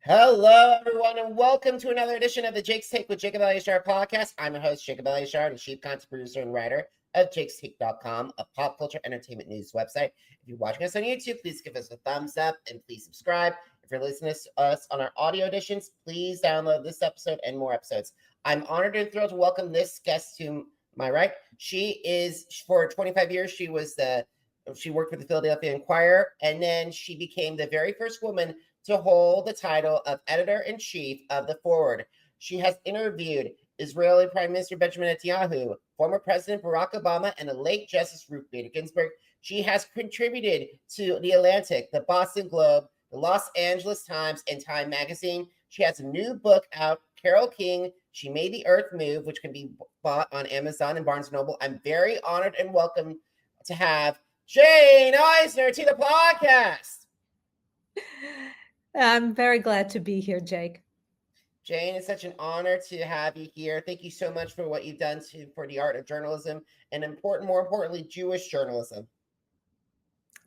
Hello, everyone, and welcome to another edition of the Jake's Take with Jacob Elyachar Podcast. I'm your host, Jacob Elyachar, the chief content producer and writer of jakestake.com, a pop culture entertainment news website. If you're watching us on YouTube, please give us a thumbs up and please subscribe. If you're listening to us on our audio editions, please download this episode and more episodes. I'm honored and thrilled to welcome this guest to my right. She is, for 25 years, she worked with the Philadelphia Inquirer, and then she became the very first woman to hold the title of editor-in-chief of The Forward. She has interviewed Israeli Prime Minister Benjamin Netanyahu, former President Barack Obama, and the late Justice Ruth Ginsburg. She has contributed to The Atlantic, the Boston Globe, the Los Angeles Times, and Time Magazine. She has a new book out, Carole King, She Made the Earth Move, which can be bought on Amazon and Barnes & Noble. I'm very honored and welcome to have Jane Eisner to the podcast. I'm very glad to be here, Jake. Jane, it's such an honor to have you here. Thank you so much for what you've done for the art of journalism and more importantly, Jewish journalism.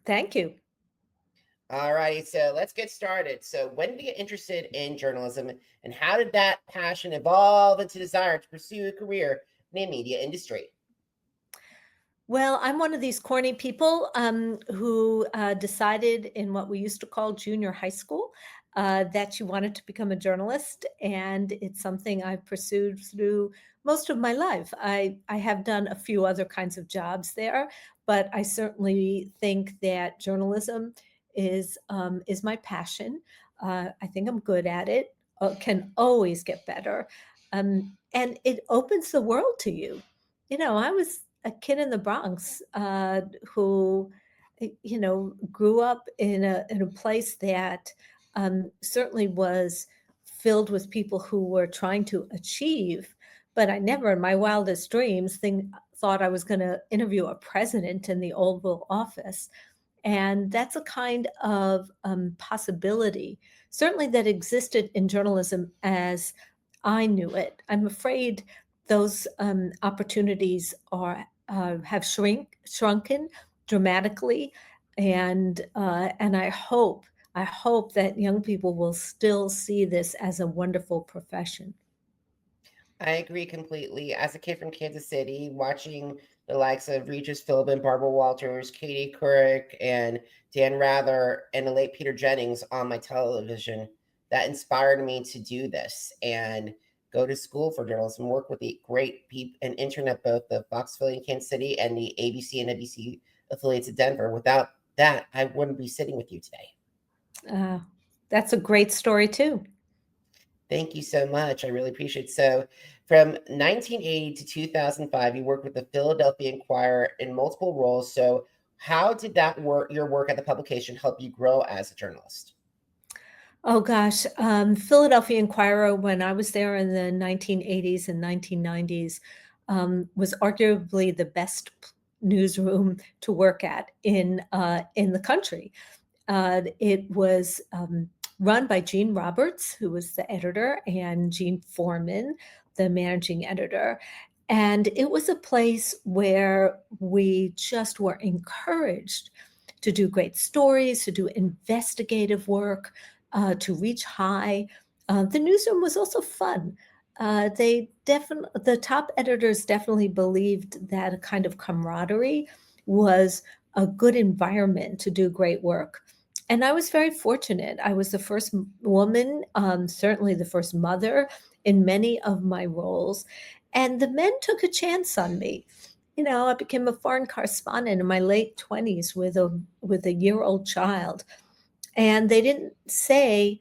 Thank you. All right, so let's get started. So when did you get interested in journalism and how did that passion evolve into desire to pursue a career in the media industry? Well, I'm one of these corny people who decided in what we used to call junior high school that you wanted to become a journalist. And it's something I've pursued through most of my life. I have done a few other kinds of jobs there, but I certainly think that journalism is my passion. I think I'm good at it, can always get better. And it opens the world to you. You know, I was a kid in the Bronx who, grew up in a place that certainly was filled with people who were trying to achieve. But I never, in my wildest dreams, thought I was going to interview a president in the Oval Office. And that's a kind of possibility, certainly that existed in journalism as I knew it. I'm afraid those opportunities have shrunken dramatically, and I hope that young people will still see this as a wonderful profession. I agree completely. As a kid from Kansas City, watching the likes of Regis Philbin, Barbara Walters, Katie Couric, and Dan Rather, and the late Peter Jennings on my television, that inspired me to do this and go to school for journalism, work with the great people and internet, both the Fox affiliate in Kansas City and the ABC and NBC affiliates in Denver. Without that, I wouldn't be sitting with you today. That's a great story too. Thank you so much. I really appreciate it. So from 1980 to 2005, you worked with the Philadelphia Inquirer in multiple roles. So how did that work, your work at the publication, help you grow as a journalist? Oh gosh, Philadelphia Inquirer, when I was there in the 1980s and 1990s, was arguably the best newsroom to work at in the country. It was run by Gene Roberts, who was the editor, and Gene Foreman, the managing editor. And it was a place where we just were encouraged to do great stories, to do investigative work, to reach high. The newsroom was also fun. The top editors definitely believed that a kind of camaraderie was a good environment to do great work. And I was very fortunate. I was the first woman, certainly the first mother in many of my roles. And the men took a chance on me. You know, I became a foreign correspondent in my late 20s with a year-old child. And they didn't say,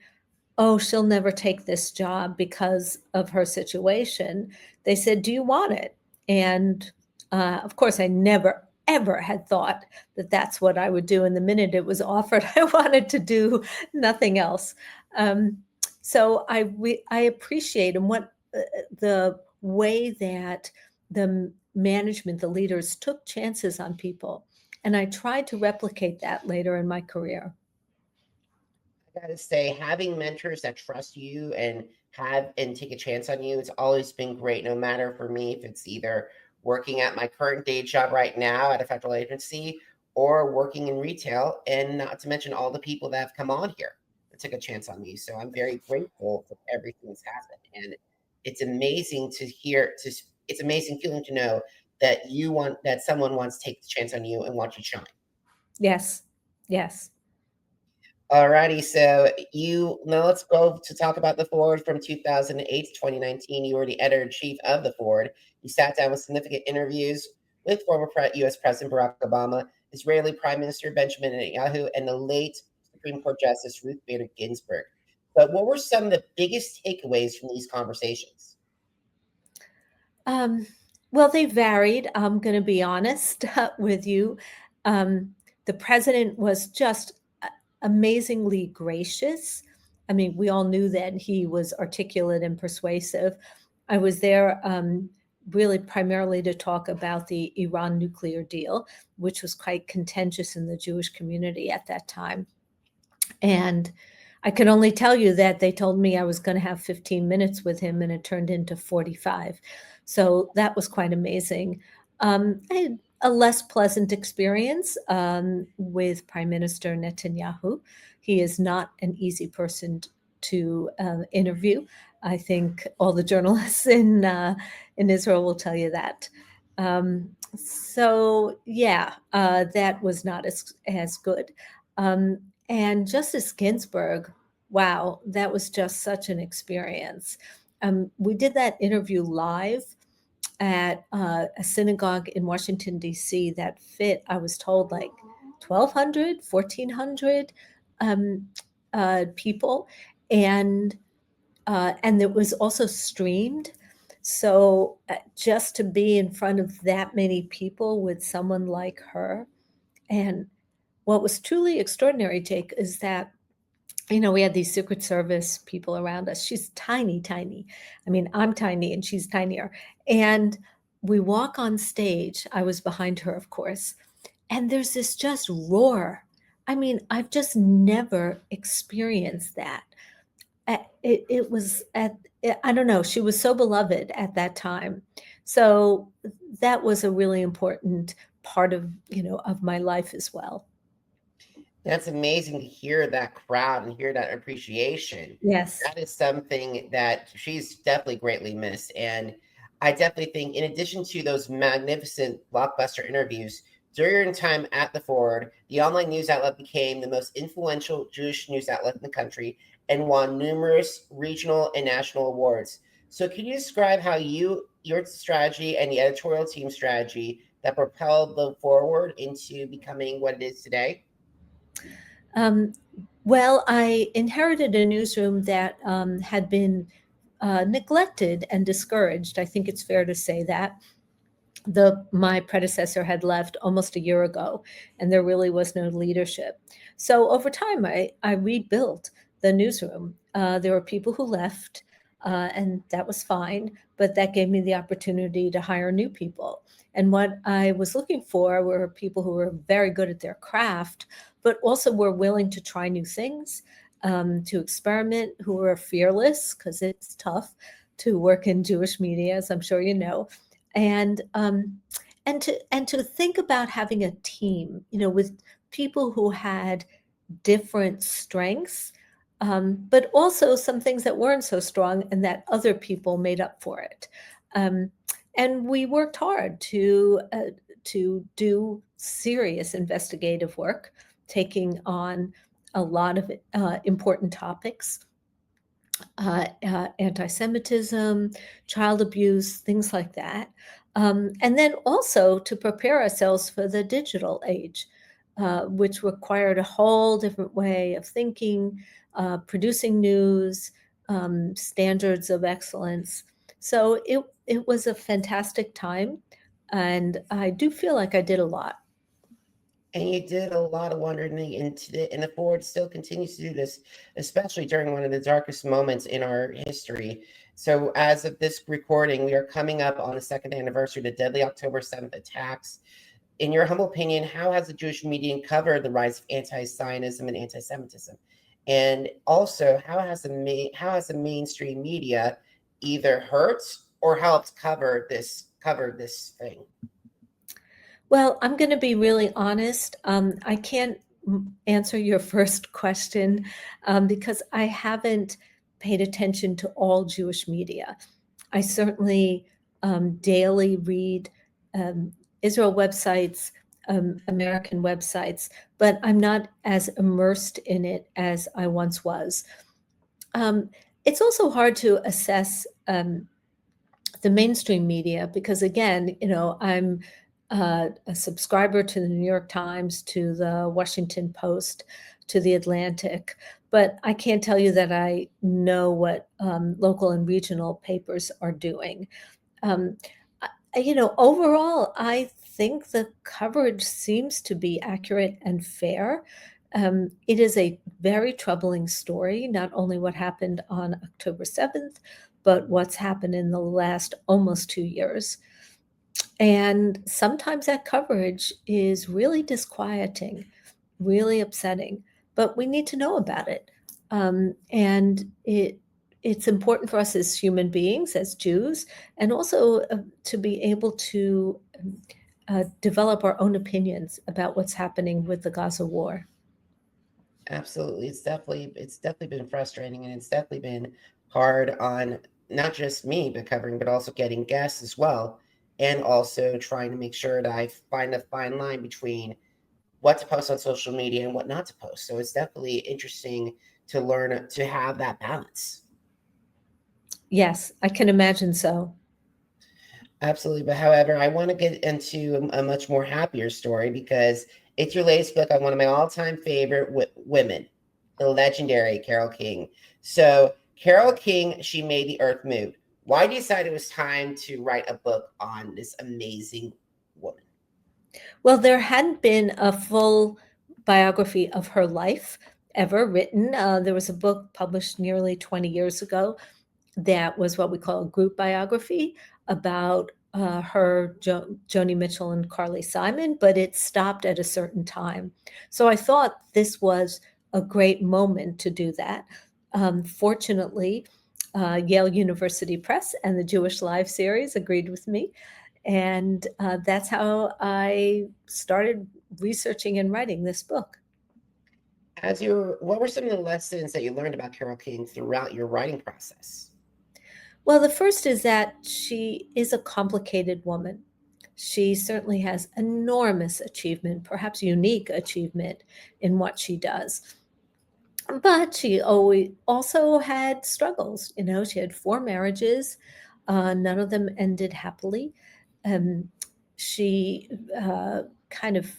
oh, she'll never take this job because of her situation. They said, do you want it? And of course, I never, ever had thought that that's what I would do. And the minute it was offered, I wanted to do nothing else. So I appreciate and what the way that the management, the leaders took chances on people. And I tried to replicate that later in my career. I gotta say, having mentors that trust you and take a chance on you, it's always been great. No matter for me if it's either working at my current day job right now at a federal agency or working in retail, and not to mention all the people that have come on here. took a chance on you. So I'm very grateful for everything that's happened, and it's amazing to hear. It's amazing feeling to know that someone wants to take the chance on you and watch you shine. Yes. Yes. Alrighty, so now let's go to talk about the Forward from 2008 to 2019. You were the editor-in-chief of the Forward. You sat down with significant interviews with former U.S. President Barack Obama, Israeli Prime Minister Benjamin Netanyahu, and the late Supreme Court Justice Ruth Bader Ginsburg. But what were some of the biggest takeaways from these conversations? Well, they varied. I'm going to be honest with you. The president was just amazingly gracious. I mean, we all knew that he was articulate and persuasive. I was there really primarily to talk about the Iran nuclear deal, which was quite contentious in the Jewish community at that time. And I can only tell you that they told me I was going to have 15 minutes with him, and it turned into 45. So that was quite amazing. I had a less pleasant experience with Prime Minister Netanyahu. He is not an easy person to interview. I think all the journalists in Israel will tell you that. So yeah, that was not as good. And Justice Ginsburg, wow, that was just such an experience. We did that interview live at a synagogue in Washington, D.C. that fit, I was told, like 1,200, 1,400 people. And it was also streamed. So just to be in front of that many people with someone like her. And what was truly extraordinary, Jake, is that we had these Secret Service people around us. She's tiny, tiny. I mean, I'm tiny and she's tinier. And we walk on stage. I was behind her, of course. And there's this just roar. I mean, I've just never experienced that. It was I don't know, she was so beloved at that time. So that was a really important part of my life as well. That's amazing to hear that crowd and hear that appreciation. Yes. That is something that she's definitely greatly missed. And I definitely think, in addition to those magnificent blockbuster interviews, during your time at the Forward, the online news outlet became the most influential Jewish news outlet in the country and won numerous regional and national awards. So can you describe how your strategy and the editorial team strategy that propelled the Forward into becoming what it is today? Well, I inherited a newsroom that had been neglected and discouraged. I think it's fair to say that. My predecessor had left almost a year ago, and there really was no leadership. So over time, I rebuilt the newsroom. There were people who left, and that was fine, but that gave me the opportunity to hire new people. And what I was looking for were people who were very good at their craft, but also were willing to try new things, to experiment, who were fearless, because it's tough to work in Jewish media, as I'm sure you know, and to think about having a team, with people who had different strengths, but also some things that weren't so strong and that other people made up for it. And we worked hard to do serious investigative work, taking on a lot of important topics, anti-Semitism, child abuse, things like that. And then also to prepare ourselves for the digital age, which required a whole different way of thinking, producing news, standards of excellence. So it was a fantastic time, and I do feel like I did a lot. And you did a lot of wondering, and the Forward still continues to do this, especially during one of the darkest moments in our history. So as of this recording, we are coming up on the second anniversary of the deadly October 7th attacks. In your humble opinion, how has the Jewish media covered the rise of anti-Zionism and anti-Semitism? And also, how has the mainstream media either hurt or helped cover this thing? Well, I'm going to be really honest. I can't answer your first question because I haven't paid attention to all Jewish media. I certainly daily read Israel websites, American websites, but I'm not as immersed in it as I once was. It's also hard to assess the mainstream media because, again, I'm a subscriber to the New York Times, to the Washington Post, to the Atlantic, but I can't tell you that I know what local and regional papers are doing. Overall, I think the coverage seems to be accurate and fair. It is a very troubling story, not only what happened on October 7th, but what's happened in the last almost 2 years. And sometimes that coverage is really disquieting, really upsetting, but we need to know about it. And it's important for us as human beings, as Jews, and also to be able to develop our own opinions about what's happening with the Gaza war. Absolutely. It's definitely been frustrating, and it's definitely been hard on not just me, but covering, but also getting guests as well. And also trying to make sure that I find a fine line between what to post on social media and what not to post. So it's definitely interesting to learn to have that balance. Yes, I can imagine so. Absolutely. But however, I want to get into a much more happier story because it's your latest book on one of my all-time favorite women, the legendary Carole King. So Carole King, she made the earth move. Why did you decide it was time to write a book on this amazing woman? Well, there hadn't been a full biography of her life ever written. There was a book published nearly 20 years ago that was what we call a group biography about her, Joni Mitchell, and Carly Simon, but it stopped at a certain time. So I thought this was a great moment to do that. Fortunately, Yale University Press and the Jewish Live series agreed with me. And that's how I started researching and writing this book. What were some of the lessons that you learned about Carole King throughout your writing process? Well, the first is that she is a complicated woman. She certainly has enormous achievement, perhaps unique achievement in what she does. But she always also had struggles. She had 4 marriages. None of them ended happily. She kind of,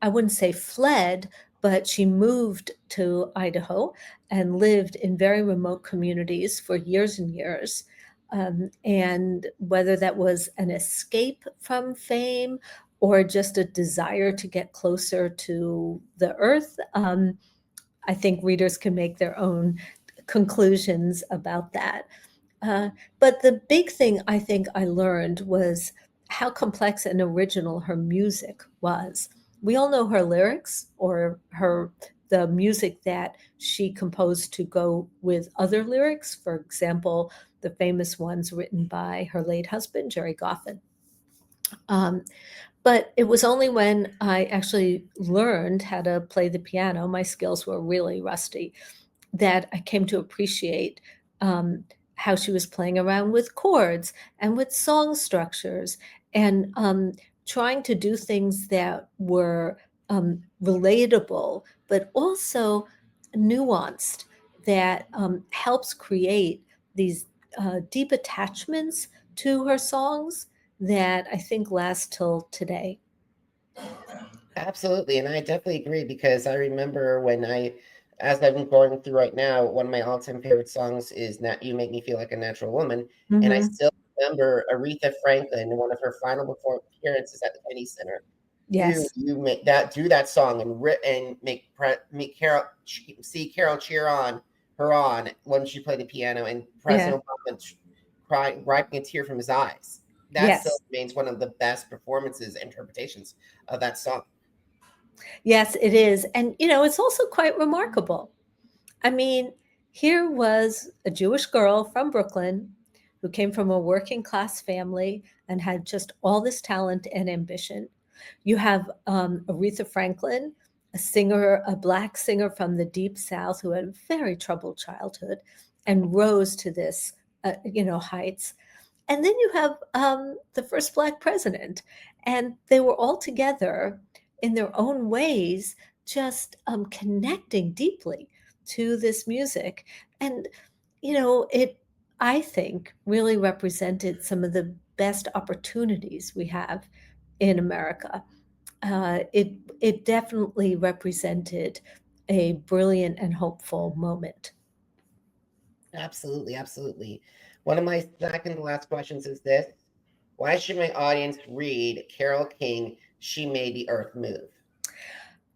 I wouldn't say fled, but she moved to Idaho and lived in very remote communities for years and years. And whether that was an escape from fame or just a desire to get closer to the earth, I think readers can make their own conclusions about that. But the big thing I think I learned was how complex and original her music was. We all know her lyrics or the music that she composed to go with other lyrics. For example, the famous ones written by her late husband, Jerry Goffin. But it was only when I actually learned how to play the piano, my skills were really rusty, that I came to appreciate how she was playing around with chords and with song structures and trying to do things that were relatable, but also nuanced, that helps create these deep attachments to her songs that I think last till today. Absolutely, and I definitely agree because I remember as I've been going through right now, one of my all-time favorite songs is "Not You Make Me Feel Like a Natural Woman," and I Mhm. still remember Aretha Franklin in one of her final appearances at the Kennedy Center. Yes. Do that song and make Carol cheer on her on when she played the piano, and Yeah. President Obama wiping a tear from his eyes. That still Yes. remains one of the best performances, interpretations of that song. Yes, it is. And, it's also quite remarkable. I mean, here was a Jewish girl from Brooklyn who came from a working class family and had just all this talent and ambition. You have Aretha Franklin, a Black singer from the Deep South who had a very troubled childhood and rose to this, heights. And then you have the first Black president, and they were all together in their own ways, just connecting deeply to this music. And, it, I think, really represented some of the best opportunities we have in America. It definitely represented a brilliant and hopeful moment. Absolutely, absolutely. One of my second to last questions is this. Why should my audience read Carole King, She Made the Earth Move?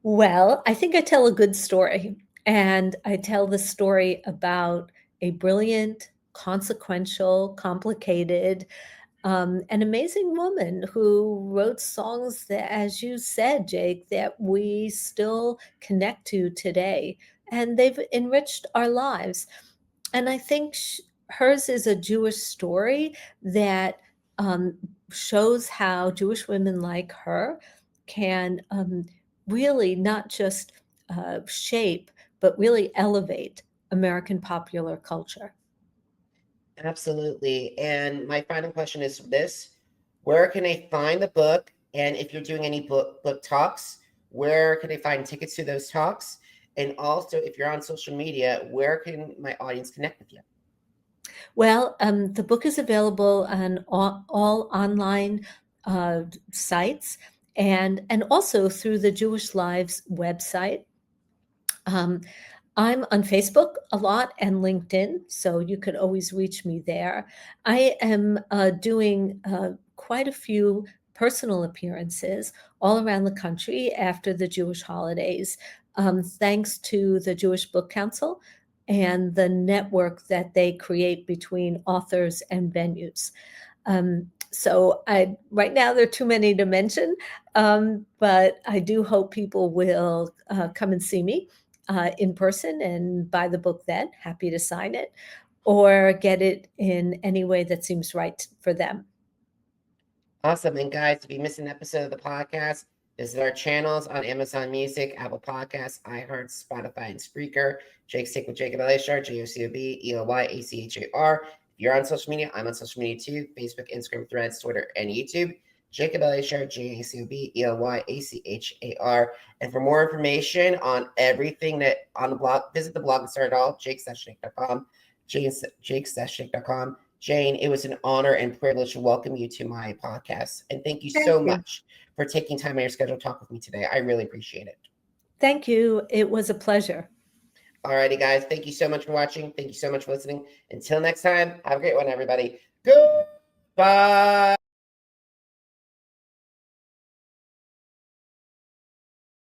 Well, I think I tell a good story, and I tell the story about a brilliant, consequential, complicated, an amazing woman who wrote songs that, as you said, Jake, that we still connect to today, and they've enriched our lives. And I think hers is a Jewish story that shows how Jewish women like her can really not just shape, but really elevate American popular culture. Absolutely. And my final question is this. Where can I find the book? And if you're doing any book talks, where can I find tickets to those talks? And also, if you're on social media, where can my audience connect with you? Well, the book is available on all online sites and also through the Jewish Lives website. I'm on Facebook a lot and LinkedIn, so you could always reach me there. I am doing quite a few personal appearances all around the country after the Jewish holidays, thanks to the Jewish Book Council and the network that they create between authors and venues. So right now there are too many to mention, but I do hope people will come and see me in person and buy the book then. Happy to sign it or get it in any way that seems right for them. Awesome. And guys, if you missed an episode of the podcast, visit our channels on Amazon Music, Apple Podcasts, iHeart, Spotify, and Spreaker. Jake's Take with Jacob Elyachar, JOCOB, If you're on social media, I'm on social media too. Facebook, Instagram, Threads, Twitter, and YouTube. Jacob Elyachar, JACOB, And for more information on everything that on the blog, visit the blog and start it all, jakes-shake.com, jakes-shake.com. Jane, it was an honor and privilege to welcome you to my podcast. And thank you so much for taking time out of your schedule to talk with me today. I really appreciate it. Thank you. It was a pleasure. All righty, guys. Thank you so much for watching. Thank you so much for listening. Until next time, have a great one, everybody. Goodbye.